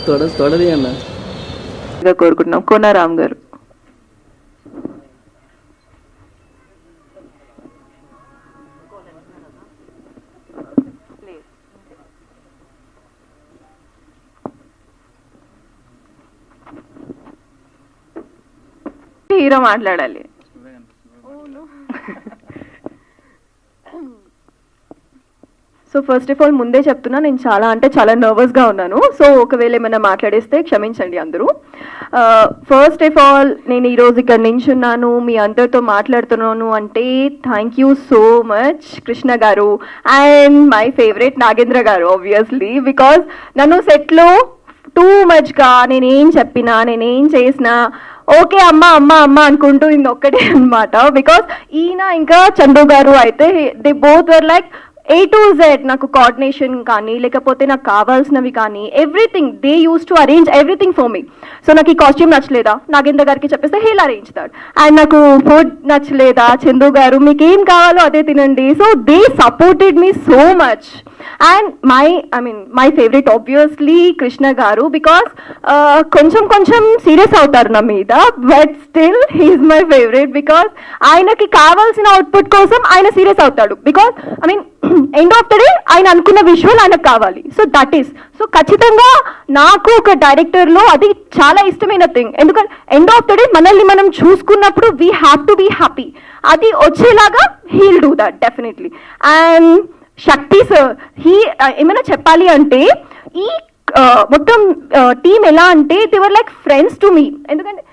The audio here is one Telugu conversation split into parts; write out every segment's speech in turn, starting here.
తొడది అన్న కోరుకుంటున్నాం. కోనారాం గారు. హీరో మాట్లాడాలి. సో ఫస్ట్ ఆఫ్ ఆల్ ముందే చెప్తున్నా, నేను చాలా నర్వస్గా ఉన్నాను. సో ఒకవేళ ఏమైనా మాట్లాడేస్తే క్షమించండి అందరూ. ఫస్ట్ ఆఫ్ ఆల్ నేను ఈరోజు ఇక్కడ నించున్నాను, మీ అందరితో మాట్లాడుతున్నాను అంటే thank you so much Krishna గారు అండ్ మై ఫేవరెట్ నాగేంద్ర గారు ఆబ్వియస్లీ. బికాజ్ నన్ను సెట్లో టూ మచ్గా నేనేం చెప్పినా నేనేం చేసినా ఓకే అమ్మ అమ్మ అమ్మ అనుకుంటూ ఇంకొక్కటే అనమాట. బికాజ్ ఈయన ఇంకా చందు గారు అయితే they both were like A to Z. నాకు కోఆర్డినేషన్ కానీ లేకపోతే నాకు కావాల్సినవి కానీ everything they use to arrange everything for me. So నాకు ఈ కాస్ట్యూమ్ నచ్చలేదా నాగేంద్ర గారికి చెప్పేస్తే హీల్ అరేంజ్ దాట్. అండ్ నాకు ఫుడ్ నచ్చలేదా చందు గారు మీకు ఏం కావాలో అదే తినండి. So they supported me so much. And my favourite obviously Krishna గారు. బికాస్ కొంచెం సీరియస్ అవుతారు నా మీద, but still he's my favourite. Because ఆయనకి కావాల్సిన అవుట్పుట్ కోసం ఆయన సీరియస్ అవుతాడు. Because end of the day ఆయన అనుకున్న విజువల్ ఆయనకు కావాలి. సో దట్ ఈస్ సో ఖచ్చితంగా నాకు ఒక డైరెక్టర్లో అది చాలా ఇష్టమైన థింగ్. ఎందుకంటే ఎండ్ ఆఫ్ ద డే మనల్ని మనం చూసుకున్నప్పుడు we have to be happy. అది వచ్చేలాగా he'll do that definitely. And Shakti sir ఏమైనా చెప్పాలి అంటే ఈ మొత్తం టీమ్ ఎలా అంటే they were like friends to me. ఎందుకంటే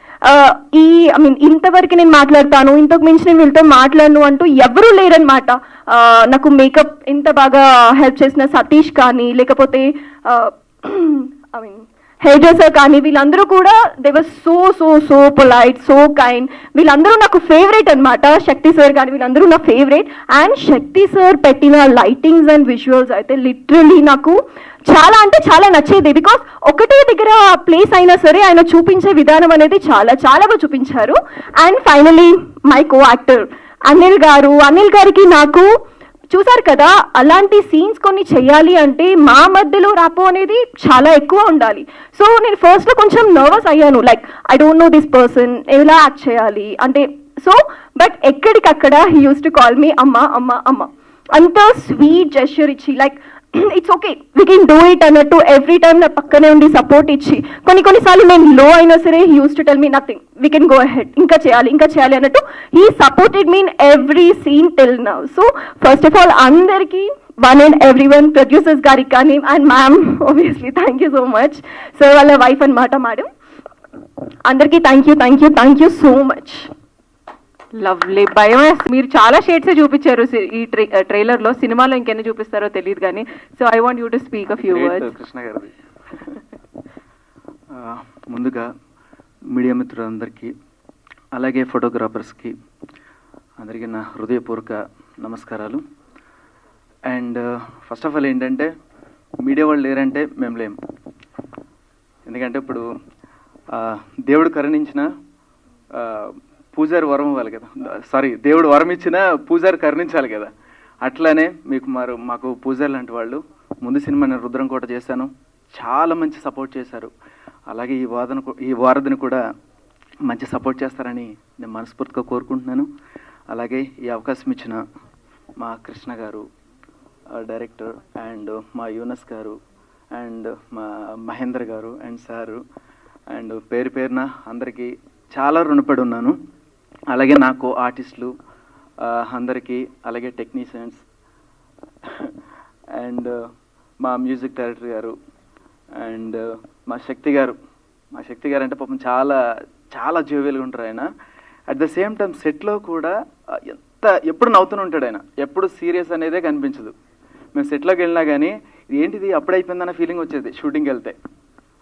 ఇంతవరకు నేను మాట్లాడతాను, ఇంతకు మించి నేను వీళ్ళతో మాట్లాడను అంటూ ఎవరూ లేరనమాట. నాకు మేకప్ ఇంత బాగా హెల్ప్ చేసిన సతీష్ కానీ లేకపోతే హెయిర్ డ్రెస్సర్ కానీ వీళ్ళందరూ కూడా they were so so so polite, so kind. వీళ్ళందరూ నాకు ఫేవరెట్ అనమాట. శక్తి సార్ కానీ వీళ్ళందరూ నా ఫేవరెట్. అండ్ శక్తి సార్ పెట్టిన లైటింగ్స్ అండ్ విజువల్స్ అయితే లిటరలీ నాకు చాలా అంటే చాలా నచ్చేది. బికాస్ ఒకటే దగ్గర ప్లేస్ అయినా సరే ఆయన చూపించే విధానం అనేది చాలాగా చూపించారు. And finally my co actor Anil గారికి నాకు చూసారు కదా, అలాంటి సీన్స్ కొన్ని చెయ్యాలి అంటే మా మధ్యలో రాపో అనేది చాలా ఎక్కువ ఉండాలి. సో నేను ఫస్ట్లో కొంచెం నర్వస్ అయ్యాను, like I don't know this person ఎలా యాక్ట్ చేయాలి అంటే. సో బట్ ఎక్కడికక్కడ he uses to call me అమ్మ అమ్మ అమ్మ. అంత స్వీట్ జెస్చర్ ఇచ్చి like it's okay we can do it అన్నట్టు ఎవ్రీ టైమ్ నా పక్కనే ఉండి సపోర్ట్ ఇచ్చి కొన్నిసార్లు నేను లో అయినా సరే he uses to tell me nothing, we can go ahead, ఇంకా చేయాలి అన్నట్టు he supported me in every scene till now. So first of all అందరికీ one and every one producers గారికి కానీ and ma'am obviously thank you so much. Sir వాళ్ళ వైఫ్ అనమాట మేడం. అందరికీ thank you so much. Lovely. భయం మీరు చాలా షేడ్స్ చూపించారు ఈ ట్రైలర్ లో, సినిమాలో ఇంకెన్ని చూపిస్తారో తెలియదు కానీ. So I want you to speak a few words. Krishna గారిది ముందుగా మీడియా మిత్రులందరికీ అలాగే ఫోటోగ్రాఫర్స్కి అందరికీ నా హృదయపూర్వక నమస్కారాలు. అండ్ ఫస్ట్ ఆఫ్ ఆల్ ఏంటంటే మీడియా వాళ్ళు లేరంటే మేము లేము. ఎందుకంటే ఇప్పుడు దేవుడు కరుణించిన పూజారి వరం ఇవ్వాలి కదా, దేవుడు వరం ఇచ్చిన పూజారి కరుణించాలి కదా. అట్లానే మాకు పూజారి లాంటి వాళ్ళు. ముందు సినిమా నేను రుద్రంకోట చేశాను, చాలా మంచి సపోర్ట్ చేశారు. అలాగే ఈ వారధిని కూడా మంచి సపోర్ట్ చేస్తారని నేను మనస్ఫూర్తిగా కోరుకుంటున్నాను. అలాగే ఈ అవకాశం ఇచ్చిన మా కృష్ణ గారు డైరెక్టర్, అండ్ మా యూనస్ గారు, అండ్ మా మహేంద్ర గారు అండ్ సారు, అండ్ పేరున అందరికీ చాలా రుణపడి ఉన్నాను. అలాగే నాకు ఆర్టిస్టులు అందరికీ, అలాగే టెక్నీషియన్స్ అండ్ మా మ్యూజిక్ డైరెక్టర్ గారు అండ్ మా శక్తి గారు అంటే పాపం చాలా జోవియల్గా ఉంటారు ఆయన. అట్ ద సేమ్ టైం సెట్లో కూడా ఎప్పుడు నవ్వుతూనే ఉంటాడు ఆయన, ఎప్పుడు సీరియస్ అనేదే కనిపించదు. మేము సెట్లోకి వెళ్ళినా కానీ ఏంటిది అప్పుడు అయిపోయిందన్న ఫీలింగ్ వచ్చేది షూటింగ్కి వెళ్తే.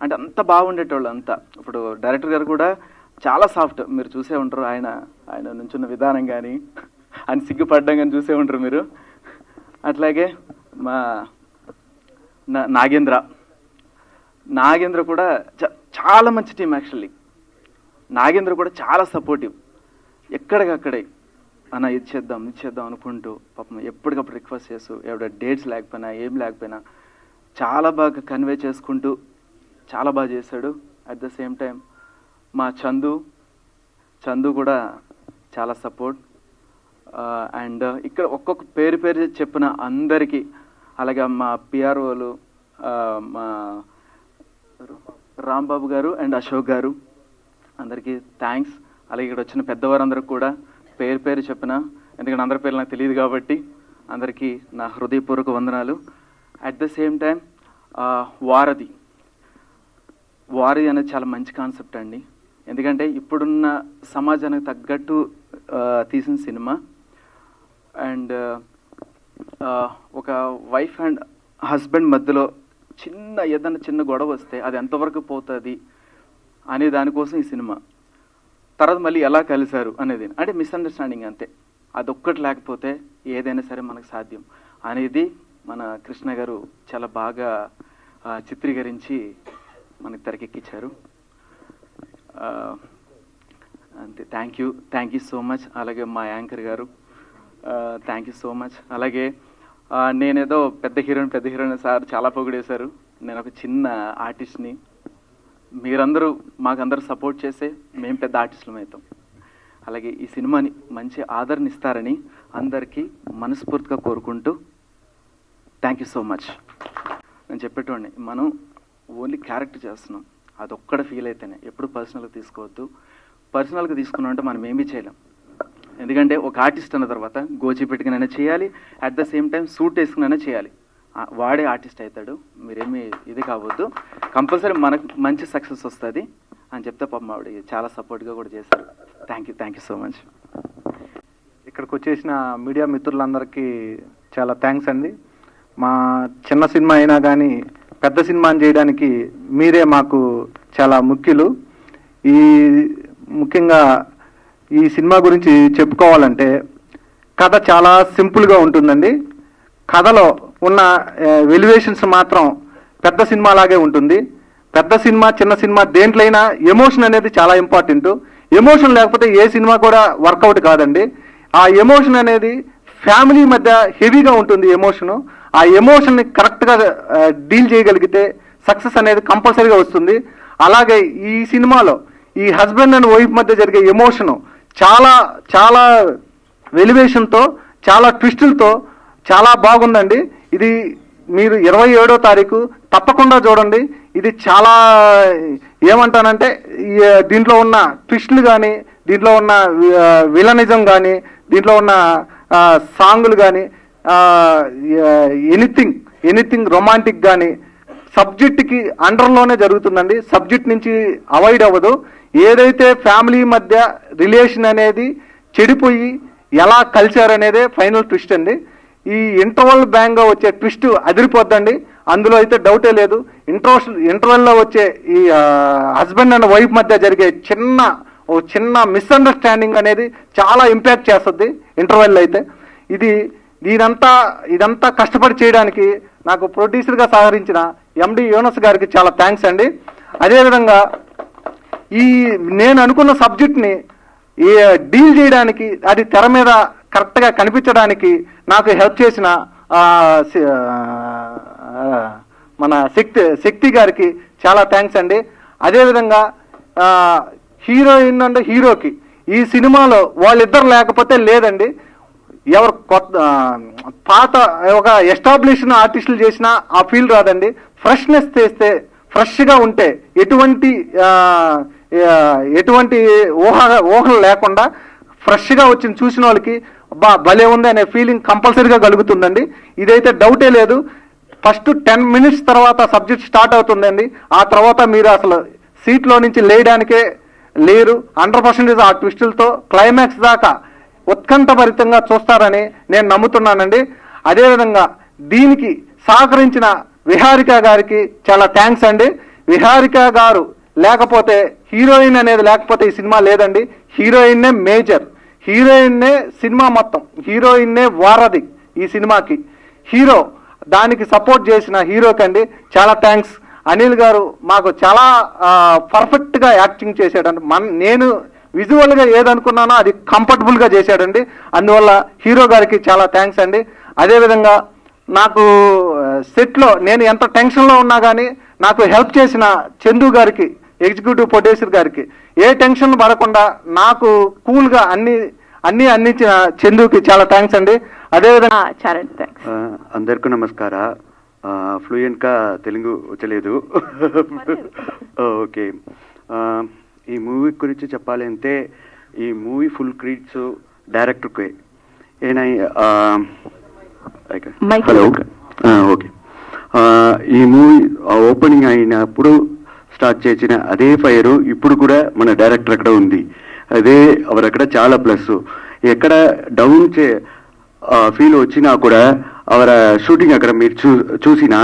అంటే అంత బాగుండేటోళ్ళు అంతా. ఇప్పుడు డైరెక్టర్ గారు కూడా చాలా సాఫ్ట్, మీరు చూసే ఉంటారు. ఆయన నుంచున్న విధానం కానీ ఆయన సిగ్గుపడ్డం కానీ చూసే ఉంటారు మీరు. అట్లాగే మా నాగేంద్ర కూడా చాలా మంచి టీం. యాక్చువల్లీ నాగేంద్ర కూడా చాలా సపోర్టివ్. ఎక్కడికక్కడే అన్న ఇది చేద్దాం అనుకుంటూ పాపం ఎప్పటికప్పుడు రిక్వెస్ట్ చేస్తూ, ఎవడ డేట్స్ లేకపోయినా ఏం లేకపోయినా చాలా బాగా కన్వే చేసుకుంటూ చాలా బాగా చేశాడు. అట్ ద సేమ్ టైం మా చందు కూడా చాలా సపోర్ట్. అండ్ ఇక్కడ ఒక్కొక్క పేరు చెప్పిన అందరికీ, అలాగే మా పిఆర్ఓలు మా రాంబాబు గారు అండ్ అశోక్ గారు, అందరికీ థ్యాంక్స్. అలాగే ఇక్కడ వచ్చిన పెద్దవారందరికి కూడా పేరు చెప్పిన, ఎందుకంటే అందరి పేర్లు నాకు తెలియదు కాబట్టి అందరికీ నా హృదయపూర్వక వందనాలు. అట్ ద సేమ్ టైం వారధి అనేది చాలా మంచి కాన్సెప్ట్ అండి. ఎందుకంటే ఇప్పుడున్న సమాజానికి తగ్గట్టు తీసిన సినిమా. అండ్ ఒక వైఫ్ అండ్ హస్బెండ్ మధ్యలో ఏదైనా చిన్న గొడవ వస్తే అది ఎంతవరకు పోతుంది అనే దానికోసం ఈ సినిమా. తర్వాత మళ్ళీ ఎలా కలిశారు అనేది, అంటే మిస్అండర్స్టాండింగ్ అంతే. అదొక్కటి లేకపోతే ఏదైనా సరే మనకు సాధ్యం అనేది మన కృష్ణ గారు చాలా బాగా చిత్రీకరించి మనకి తెరకెక్కించారు. అంతే. Thank you so much. అలాగే మా యాంకర్ గారు థ్యాంక్ యూ సో మచ్. అలాగే నేనేదో పెద్ద హీరోయిన్ సార్ చాలా పొగిడేశారు. నేను ఒక చిన్న ఆర్టిస్ట్ని. మీరందరూ మాకందరూ సపోర్ట్ చేస్తే మేము పెద్ద ఆర్టిస్టులం అవుతాం. అలాగే ఈ సినిమాని మంచి ఆదరణ ఇస్తారని అందరికీ మనస్ఫూర్తిగా కోరుకుంటూ థ్యాంక్ యూ సో మచ్. నేను చెప్పేటోడిని, మనం ఓన్లీ క్యారెక్టర్ చేస్తున్నాం, అదొక్కడ ఫీల్ అయితేనే. ఎప్పుడు పర్సనల్గా తీసుకోవద్దు. పర్సనల్గా తీసుకున్నామంటే మనం ఏమీ చేయలేం. ఎందుకంటే ఒక ఆర్టిస్ట్ అన్న తర్వాత గోచి పెట్టుకునైనా చేయాలి, at the same time suit వేసుకునైనా చేయాలి. వాడే ఆర్టిస్ట్ అవుతాడు. మీరేమీ ఇది కావద్దు. కంపల్సరీ మనకు మంచి సక్సెస్ వస్తుంది అని చెప్తే పాపం ఆవిడ చాలా సపోర్ట్గా కూడా చేశారు. Thank you so much. ఇక్కడికి వచ్చేసిన మీడియా మిత్రులందరికీ చాలా థ్యాంక్స్ అండి. మా చిన్న సినిమా అయినా కానీ పెద్ద సినిమాని చేయడానికి మీరే మాకు చాలా ముఖ్యులు. ముఖ్యంగా ఈ సినిమా గురించి చెప్పుకోవాలంటే కథ చాలా సింపుల్గా ఉంటుందండి. కథలో ఉన్న ఎలివేషన్స్ మాత్రం పెద్ద సినిమాలాగే ఉంటుంది. పెద్ద సినిమా చిన్న సినిమా దేంట్లైనా ఎమోషన్ అనేది చాలా ఇంపార్టెంట్. ఎమోషన్ లేకపోతే ఏ సినిమా కూడా వర్కౌట్ కాదండి. ఆ ఎమోషన్ అనేది ఫ్యామిలీ మధ్య హెవీగా ఉంటుంది. ఆ ఎమోషన్ని కరెక్ట్గా డీల్ చేయగలిగితే సక్సెస్ అనేది కంపల్సరీగా వస్తుంది. అలాగే ఈ సినిమాలో ఈ హస్బెండ్ అండ్ వైఫ్ మధ్య జరిగే ఎమోషను చాలా చాలా ఎలివేషన్తో, చాలా ట్విస్టులతో చాలా బాగుందండి. ఇది మీరు 27వ తారీఖు తప్పకుండా చూడండి. ఇది చాలా ఏమంటానంటే దీంట్లో ఉన్న ట్విస్టులు కానీ, దీంట్లో ఉన్న విలనిజం కానీ, దీంట్లో ఉన్న సాంగులు కానీ, ఎనీథింగ్ రొమాంటిక్ కానీ సబ్జెక్ట్కి అండర్లోనే జరుగుతుందండి. సబ్జెక్ట్ నుంచి అవాయిడ్ అవ్వదు. ఏదైతే ఫ్యామిలీ మధ్య రిలేషన్ అనేది చెడిపోయి ఎలా కలిశారు అనేదే ఫైనల్ ట్విస్ట్ అండి. ఈ ఇంటర్వల్ బ్యాంగ్గా వచ్చే ట్విస్ట్ అదిరిపోద్దండి. అందులో అయితే డౌటే లేదు. ఇంటర్వెల్లో వచ్చే ఈ హస్బెండ్ అండ్ వైఫ్ మధ్య జరిగే చిన్న మిస్అండర్స్టాండింగ్ అనేది చాలా ఇంపాక్ట్ చేస్తుంది ఇంటర్వెల్లో అయితే. ఇదంతా కష్టపడి చేయడానికి నాకు ప్రొడ్యూసర్గా సహకరించిన ఎండి యోనస్ గారికి చాలా థ్యాంక్స్ అండి. అదేవిధంగా నేను అనుకున్న సబ్జెక్ట్ని డీల్ చేయడానికి, అది తెర మీద కరెక్ట్గా కనిపించడానికి నాకు హెల్ప్ చేసిన మన శక్తి గారికి చాలా థ్యాంక్స్ అండి. అదేవిధంగా హీరోయిన్ అండ్ హీరోకి ఈ సినిమాలో వాళ్ళిద్దరు లేకపోతే లేదండి. ఎవరు పాత ఒక ఎస్టాబ్లిష్డ్ ఆర్టిస్టులు చేసినా ఆ ఫీల్ రాదండి. ఫ్రెష్నెస్ చేస్తే, ఫ్రెష్గా ఉంటే, ఎటువంటి ఊహలు లేకుండా ఫ్రెష్గా వచ్చిన చూసిన వాళ్ళకి భలే ఉంది అనే ఫీలింగ్ కంపల్సరీగా కలుగుతుందండి. ఇదైతే డౌటే లేదు. ఫస్ట్ 10 minutes తర్వాత సబ్జెక్ట్ స్టార్ట్ అవుతుందండి. ఆ తర్వాత మీరు అసలు సీట్లో నుంచి లేయడానికే లేరు. 100% ఆ ట్విస్టులతో క్లైమాక్స్ దాకా ఉత్కంఠభరితంగా చూస్తారని నేను నమ్ముతున్నానండి. అదేవిధంగా దీనికి సహకరించిన విహారిక గారికి చాలా థ్యాంక్స్ అండి. విహారిక గారు లేకపోతే, హీరోయిన్ అనేది లేకపోతే ఈ సినిమా లేదండి. హీరోయిన్నే మేజర్, హీరోయిన్నే సినిమా మొత్తం, హీరోయిన్నే వారధి ఈ సినిమాకి. దానికి సపోర్ట్ చేసిన హీరోకి అండి చాలా థ్యాంక్స్. అనిల్ గారు మాకు చాలా పర్ఫెక్ట్గా యాక్టింగ్ చేశాడండి. నేను విజువల్గా ఏదనుకున్నానో అది కంఫర్టబుల్గా చేశాడండి. అందువల్ల హీరో గారికి చాలా థ్యాంక్స్ అండి. అదేవిధంగా నాకు సెట్లో నేను ఎంత టెన్షన్లో ఉన్నా కానీ నాకు హెల్ప్ చేసిన చందు గారికి, ఎగ్జిక్యూటివ్ ప్రొడ్యూసర్ గారికి, ఏ టెన్షన్ పడకుండా నాకు కూల్గా అన్నీ అందించిన చందుకి చాలా థ్యాంక్స్ అండి. అదేవిధంగా చరణ్ థ్యాంక్స్. అందరికీ నమస్ಕಾರ. ఫ్లూయెంట్గా తెలుగు వచ్చలేదు. ఓకే, ఈ మూవీ గురించి చెప్పాలి అంటే ఈ మూవీ ఫుల్ క్రెడిట్స్ డైరెక్టర్కి. Hello, okay. ఈ మూవీ ఓపెనింగ్ అయినప్పుడు స్టార్ట్ చేసిన అదే ఫైర్ ఇప్పుడు కూడా మన డైరెక్టర్ అక్కడ ఉంది. అదే అవర్ అక్కడ చాలా ప్లస్. ఎక్కడ డౌన్ ఫీల్ వచ్చినా కూడా అవర షూటింగ్ అక్కడ మీరు చూసినా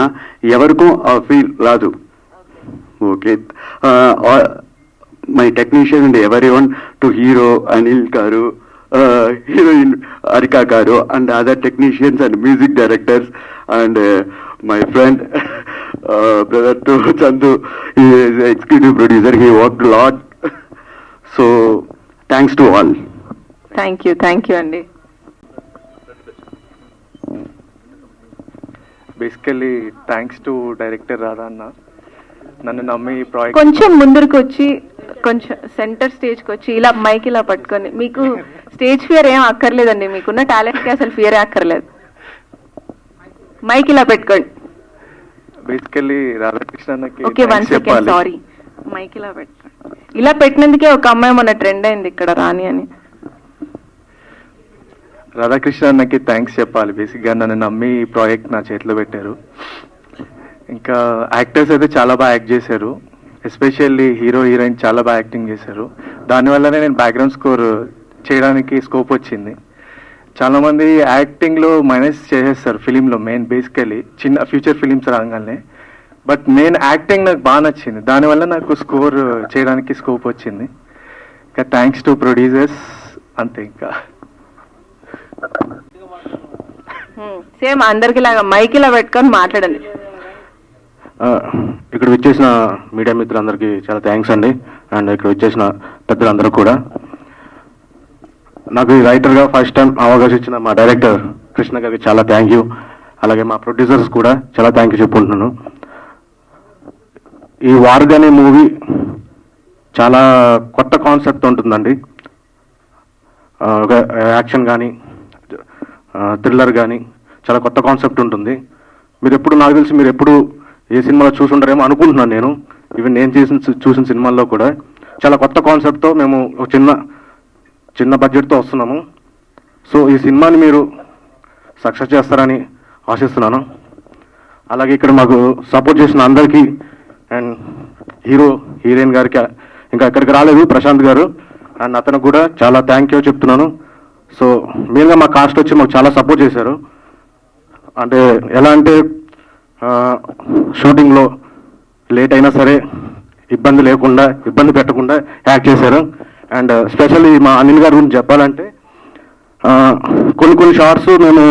ఎవరికూ ఆ ఫీల్ రాదు. Okay, my technician and every one to hero Anil గారు, హీరోయిన్ అరికా గారు and other technicians and music directors and my friend brother to Chandu, executive producer, he worked lot. So thanks to all. Thank you అండి. Basically thanks to director Radha అన్న, నన్ను నమ్మి ఈ ప్రాజెక్ట్ కొంచెం ముందరికి వచ్చి, కొంచెం సెంటర్ స్టేజ్కి వచ్చి ఇలా మైక్ ఇలా పట్టుకొని, మీకు స్టేజ్ ఫియర్ ఏం అక్కర్లేదండి, మీకున్న టాలెంట్కి అసలు ఫియరే అక్కర్లేదు. మైక్ ఇలా పెట్టుకోండి. బేసికల్లీ రాధాకృష్ణ అన్నకి ఓకే, 1 సెకండ్, సారీ. మైక్ ఇలా పెట్టుకోండి. ఇలా పెట్టినందుకే ఒక అమ్మాయి మొన్న ట్రెండ్ అయింది ఇక్కడ, రాణి అని. రాధాకృష్ణ అన్నకి థ్యాంక్స్ చెప్పాలి. బేసిక్గా నన్ను నమ్మి ఈ ప్రాజెక్ట్ నా చేతిలో పెట్టారు. ఇంకా యాక్టర్స్ అయితే చాలా బాగా యాక్ట్ చేశారు, ఎస్పెషల్లీ హీరో హీరోయిన్ చాలా బాగా యాక్టింగ్ చేశారు. దానివల్లనే నేను బ్యాక్గ్రౌండ్ స్కోర్ చేయడానికి స్కోప్ వచ్చింది. చాలామంది యాక్టింగ్లో మైనస్ చేసేస్తారు ఫిలింలో, మెయిన్ బేసికలీ చిన్న ఫ్యూచర్ ఫిలిమ్స్ రాగానే. బట్ మెయిన్ యాక్టింగ్ నాకు బాగా నచ్చింది, దానివల్ల నాకు స్కోర్ చేయడానికి స్కోప్ వచ్చింది. ఇంకా థ్యాంక్స్ టు ప్రొడ్యూసర్స్, అంతే. ఇంకా సేమ్ అందరికి లాగా మైక్ ఇలా పెట్టుకొని మాట్లాడండి. ఇక్కడ వచ్చేసిన మీడియా మిత్రులందరికీ చాలా థ్యాంక్స్ అండి. అండ్ ఇక్కడ వచ్చేసిన పెద్దలందరూ కూడా. నాకు ఈ రైటర్గా ఫస్ట్ టైం అవకాశం ఇచ్చిన మా డైరెక్టర్ కృష్ణ గారికి చాలా థ్యాంక్ యూ. అలాగే మా ప్రొడ్యూసర్స్ కూడా చాలా థ్యాంక్ యూ చెప్పుకుంటున్నాను. ఈ వార్గ్ అనే మూవీ చాలా కొత్త కాన్సెప్ట్ ఉంటుందండి. ఒక యాక్షన్ కానీ థ్రిల్లర్ కానీ చాలా కొత్త కాన్సెప్ట్ ఉంటుంది. మీరు ఎప్పుడు, నాకు తెలిసి మీరు ఎప్పుడు ఏ సినిమాలో చూసుంటారేమో అనుకుంటున్నాను నేను. ఈవెన్ నేను చూసిన సినిమాల్లో కూడా చాలా కొత్త కాన్సెప్ట్తో మేము ఒక చిన్న బడ్జెట్తో వస్తున్నాము. సో ఈ సినిమాని మీరు సక్సెస్ చేస్తారని ఆశిస్తున్నాను. అలాగే ఇక్కడ మాకు సపోర్ట్ చేసిన అందరికీ అండ్ హీరోయిన్ గారికి, ఇంకా ఇక్కడికి రాలేదు ప్రశాంత్ గారు, అండ్ అతనికి కూడా చాలా థ్యాంక్ యూ చెప్తున్నాను. సో మెయిన్గా మా కాస్ట్ వచ్చి మాకు చాలా సపోర్ట్ చేశారు. అంటే ఎలా అంటే షూటింగ్లో లేట్ అయినా సరే ఇబ్బంది పెట్టకుండా యాక్ట్ చేశారు. అండ్ స్పెషల్లీ మా అనిల్ గారి గురించి చెప్పాలంటే కొన్ని షార్ట్స్ మేము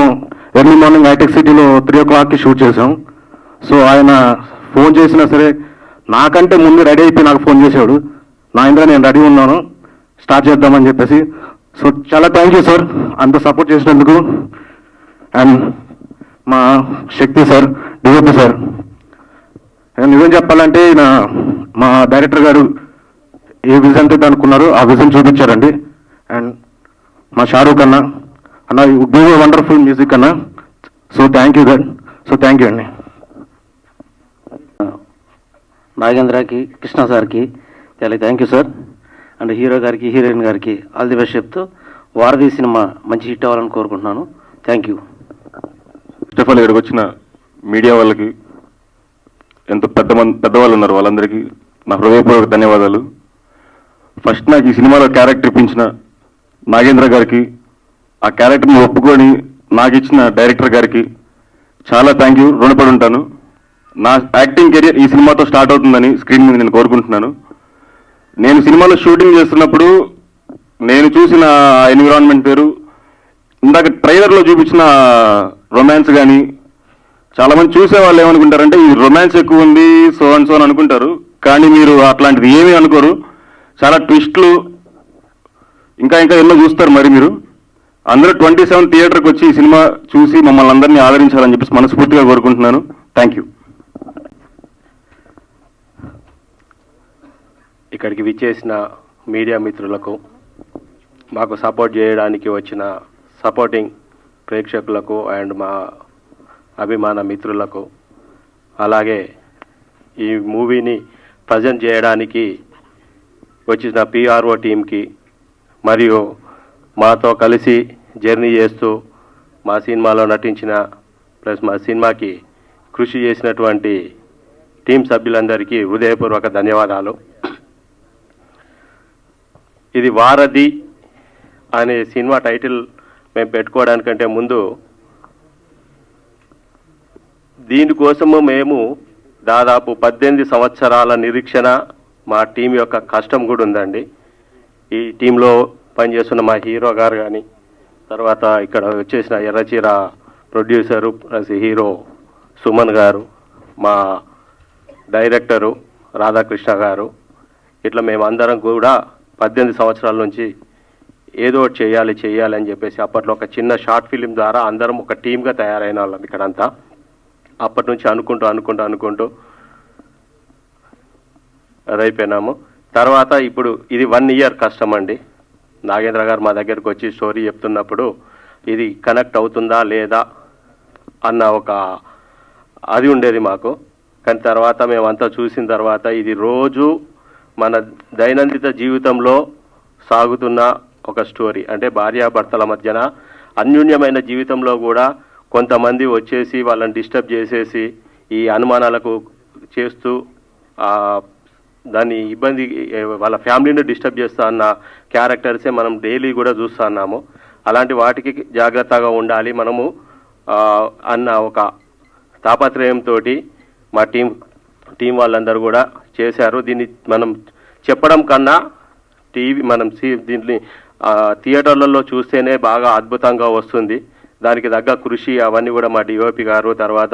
ఎర్లీ మార్నింగ్ హైటెక్ సిటీలో 3 o'clockకి షూట్ చేసాం. సో ఆయన ఫోన్ చేసినా సరే నాకంటే ముందు రెడీ అయిపోయి నాకు ఫోన్ చేశాడు, నా ఇంట్లో నేను రెడీ ఉన్నాను, స్టార్ట్ చేద్దామని చెప్పేసి. సో చాలా థ్యాంక్ యూ సార్, అంత సపోర్ట్ చేసినందుకు. అండ్ మా శక్తి సార్, డిఓపి సార్, నిజం చెప్పాలంటే మా డైరెక్టర్ గారు ఏ విజన్ అయితే అనుకున్నారో ఆ విజన్ చూపించారండి. అండ్ మా షారూక్ అన్న గివ్ ఏ వండర్ఫుల్ మ్యూజిక్ అన్న. So thank you sir. So thank you అండి. నాగేంద్రకి, కృష్ణ సార్కి చాలా thank you sir. And hero గారికి, హీరోయిన్ గారికి ఆల్ ది బెస్ట్ చెప్తూ వారధి సినిమా మంచి హిట్ అవ్వాలని కోరుకుంటున్నాను. Thank you. First of all ఇక్కడికి వచ్చిన మీడియా వాళ్ళకి, ఎంత పెద్దవాళ్ళు ఉన్నారు వాళ్ళందరికీ నా హృదయపూర్వక ధన్యవాదాలు. ఫస్ట్ నాకు ఈ సినిమాలో క్యారెక్టర్ ఇప్పించిన నాగేంద్ర గారికి, ఆ క్యారెక్టర్ని ఒప్పుకొని నాకు ఇచ్చిన డైరెక్టర్ గారికి చాలా థ్యాంక్ యూ, రుణపడి ఉంటాను. నా యాక్టింగ్ కెరియర్ ఈ సినిమాతో స్టార్ట్ అవుతుందని స్క్రీన్ మీద నేను కోరుకుంటున్నాను. నేను సినిమాలో షూటింగ్ చేస్తున్నప్పుడు నేను చూసిన ఎన్విరాన్మెంట్ పేరు, ఇందాక ట్రైలర్లో చూపించిన రొమాన్స్ కానీ, చాలామంది చూసే వాళ్ళు ఏమనుకుంటారంటే ఈ రొమాన్స్ ఎక్కువ ఉంది సో అండ్ సో అని అనుకుంటారు. కానీ మీరు అట్లాంటిది ఏమీ అనుకోరు. చాలా ట్విస్ట్లు ఇంకా ఎన్నో చూస్తారు. మరి మీరు అందరూ 27 థియేటర్కి వచ్చి ఈ సినిమా చూసి మమ్మల్ని అందరినీ ఆదరించాలని చెప్పేసి మనస్ఫూర్తిగా కోరుకుంటున్నాను. Thank you. ఇక్కడికి విచ్చేసిన మీడియా మిత్రులకు, మాకు సపోర్ట్ చేయడానికి వచ్చిన సపోర్టింగ్ ప్రేక్షకులకు అండ్ మా అభిమాన మిత్రులకు, అలాగే ఈ మూవీని ప్రజెంట్ చేయడానికి వచ్చిన పిఆర్ఓ టీంకి, మరియు మాతో కలిసి జర్నీ చేస్తూ మా సినిమాలో నటించిన ప్లస్ మా సినిమాకి కృషి చేసినటువంటి టీం సభ్యులందరికీ హృదయపూర్వక ధన్యవాదాలు. ఇది వారధి అనే సినిమా టైటిల్ మేము పెట్టుకోవడానికంటే ముందు దీనికోసము మేము దాదాపు 18 సంవత్సరాల నిరీక్షణ, మా టీం యొక్క కష్టం కూడా ఉందండి. ఈ టీంలో పనిచేస్తున్న మా హీరో గారు కానీ, తర్వాత ఇక్కడ వచ్చేసిన ఎర్రచీర ప్రొడ్యూసరు ప్లస్ హీరో సుమన్ గారు, మా డైరెక్టరు రాధాకృష్ణ గారు, ఇట్లా మేమందరం కూడా 18 సంవత్సరాల నుంచి ఏదో ఒకటి చేయాలి అని చెప్పేసి అప్పట్లో ఒక చిన్న షార్ట్ ఫిలిం ద్వారా అందరం ఒక టీమ్గా తయారైన వాళ్ళం ఇక్కడంతా. అప్పటి నుంచి అనుకుంటూ అదైపోయినాము. తర్వాత ఇప్పుడు ఇది 1 ఇయర్ కష్టం అండి. నాగేంద్ర గారు మా దగ్గరకు వచ్చి స్టోరీ చెప్తున్నప్పుడు ఇది కనెక్ట్ అవుతుందా లేదా అన్న ఒక అది ఉండేది మాకు. కానీ తర్వాత మేమంతా చూసిన తర్వాత ఇది రోజు మన దైనందిన జీవితంలో సాగుతున్న ఒక స్టోరీ. అంటే భార్యాభర్తల మధ్యన అన్యోన్యమైన జీవితంలో కూడా కొంతమంది వచ్చేసి వాళ్ళని డిస్టర్బ్ చేసేసి ఈ అనుమానాలకు చేస్తూ దాన్ని ఇబ్బంది వాళ్ళ ఫ్యామిలీని డిస్టర్బ్ చేస్తా అన్న క్యారెక్టర్సే మనం డైలీ కూడా చూస్తున్నాము. అలాంటి వాటికి జాగ్రత్తగా ఉండాలి మనము అన్న ఒక తాపత్రయంతో మా టీం వాళ్ళందరూ కూడా చేశారు. దీన్ని మనం చెప్పడం కన్నా దీన్ని థియేటర్లలో చూస్తేనే బాగా అద్భుతంగా వస్తుంది. దానికి తగ్గ కృషి అవన్నీ కూడా మా డిఓపి గారు, తర్వాత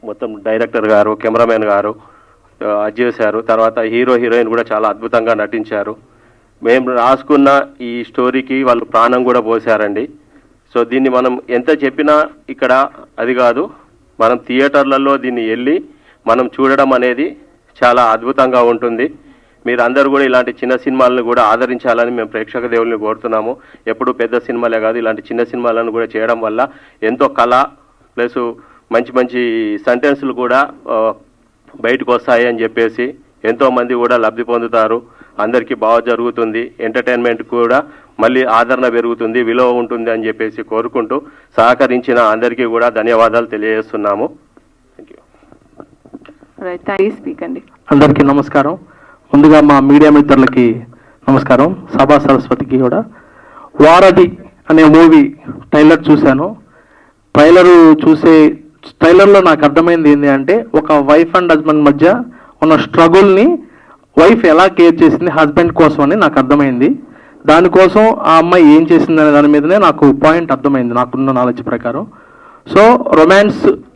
మొత్తం డైరెక్టర్ గారు, కెమెరామెన్ గారు చేశారు. తర్వాత హీరో హీరోయిన్ కూడా చాలా అద్భుతంగా నటించారు. మేము రాసుకున్న ఈ స్టోరీకి వాళ్ళు ప్రాణం కూడా పోసారండి. సో దీన్ని మనం ఎంత చెప్పినా ఇక్కడ అది కాదు, మనం థియేటర్లలో దీన్ని వెళ్ళి మనం చూడడం అనేది చాలా అద్భుతంగా ఉంటుంది. మీరందరూ కూడా ఇలాంటి చిన్న సినిమాలను కూడా ఆదరించాలని మేము ప్రేక్షక దేవుల్ని కోరుతున్నాము. ఎప్పుడు పెద్ద సినిమాలే కాదు, ఇలాంటి చిన్న సినిమాలను కూడా చేయడం వల్ల ఎంతో కళ ప్లస్ మంచి సెంటెన్సులు కూడా బయటకు వస్తాయి అని చెప్పేసి ఎంతోమంది కూడా లబ్ధి పొందుతారు. అందరికీ బాగా జరుగుతుంది, ఎంటర్టైన్మెంట్ కూడా మళ్ళీ ఆదరణ పెరుగుతుంది, విలువ ఉంటుంది అని చెప్పేసి కోరుకుంటూ సహకరించిన అందరికీ కూడా ధన్యవాదాలు తెలియజేస్తున్నాము. స్పీక్ అండి. అందరికీ నమస్కారం. ముందుగా మా మీడియా మిత్రులకి నమస్కారం, సభా సరస్వతికి కూడా. వారధి అనే మూవీ ట్రైలర్ చూశాను. ట్రైలర్లో నాకు అర్థమైంది ఏంటి అంటే, ఒక వైఫ్ అండ్ హస్బెండ్ మధ్య ఉన్న స్ట్రగుల్ని వైఫ్ ఎలా కేర్ చేసింది హస్బెండ్ కోసం అని నాకు అర్థమైంది. దానికోసం ఆ అమ్మాయి ఏం చేసింది అనే దాని మీదనే నాకు పాయింట్ అర్థమైంది నాకున్న నాలెడ్జ్ ప్రకారం. సో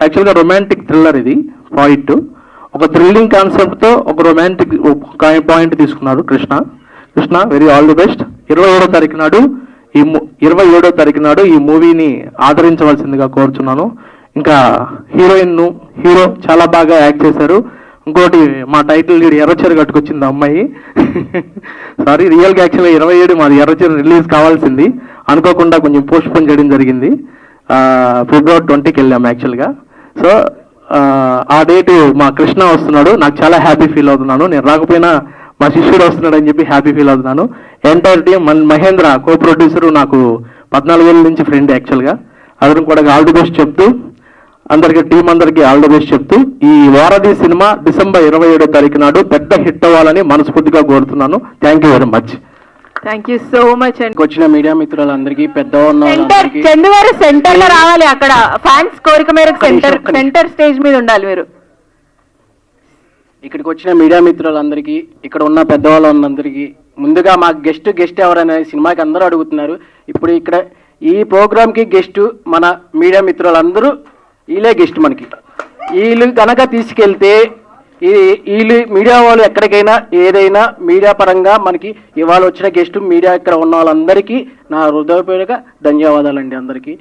యాక్చువల్గా రొమాంటిక్ థ్రిల్లర్ ఇది. పాయింట్ ఒక థ్రిల్లింగ్ కాన్సెప్ట్తో ఒక రొమాంటిక్ పాయింట్ తీసుకున్నారు Krishna very all the best. 27వ తారీఖు నాడు ఈ మూవీని ఆదరించవలసిందిగా కోరుచున్నాను. ఇంకా హీరో చాలా బాగా యాక్ట్ చేశారు. ఇంకోటి మా టైటిల్ లీడ్ ఎర్రచీర కట్టుకొచ్చింది అమ్మాయి. సారీ, రియల్గా యాక్చువల్గా 27 మాది ఎర్రచీర రిలీజ్ కావాల్సింది, అనుకోకుండా కొంచెం పోస్ట్ పోన్ చేయడం జరిగింది. ఫిబ్రవరి 20కి వెళ్ళాము యాక్చువల్గా. సో ఆ డేటు మా కృష్ణ వస్తున్నాడు, నాకు చాలా హ్యాపీ ఫీల్ అవుతున్నాను. నేను రాకపోయినా మా శిష్యుడు వస్తున్నాడు అని చెప్పి హ్యాపీ ఫీల్ అవుతున్నాను. ఎంటైర్ టీం మహేంద్ర కో ప్రొడ్యూసరు నాకు 14 ఏళ్ళ నుంచి ఫ్రెండ్ యాక్చువల్గా. అందరం కూడా ఆల్ ది బెస్ట్ చెప్తూ టీం అందరికీ ఆల్ ది బెస్ట్ చెప్తూ ఈ వారధి సినిమా డిసెంబర్ 27వ తారీఖు నాడు పెద్ద హిట్ అవ్వాలని మనస్ఫూర్తిగా కోరుతున్నాను. Thank you very much. Thank you so much అండి. వచ్చిన మీడియా మిత్రులందరికీ, సెంటర్ లో రావాలి, అక్కడ ఫ్యాన్స్ కోరిక మేరకు సెంటర్ స్టేజ్ మీద ఉండాలి మీరు. ఇక్కడికి వచ్చిన మీడియా మిత్రులందరికీ, ఇక్కడ ఉన్న పెద్దవాళ్ళందరికీ, ముందుగా మాకు గెస్ట్ ఎవరనే సినిమాకి అందరూ అడుగుతున్నారు. ఇప్పుడు ఇక్కడ ఈ ప్రోగ్రామ్కి గెస్ట్ మన మీడియా మిత్రులందరూ, వీళ్ళే గెస్ట్ మనకి. వీళ్ళు కనుక తీసుకెళ్తే వీళ్ళు మీడియా వాళ్ళు ఎక్కడికైనా ఏదైనా మీడియా పరంగా మనకి ఇవాళ వచ్చిన గెస్ట్ మీడియా ఇక్కడ ఉన్న వాళ్ళందరికీ నా హృదయపూర్వక ధన్యవాదాలండి అందరికీ.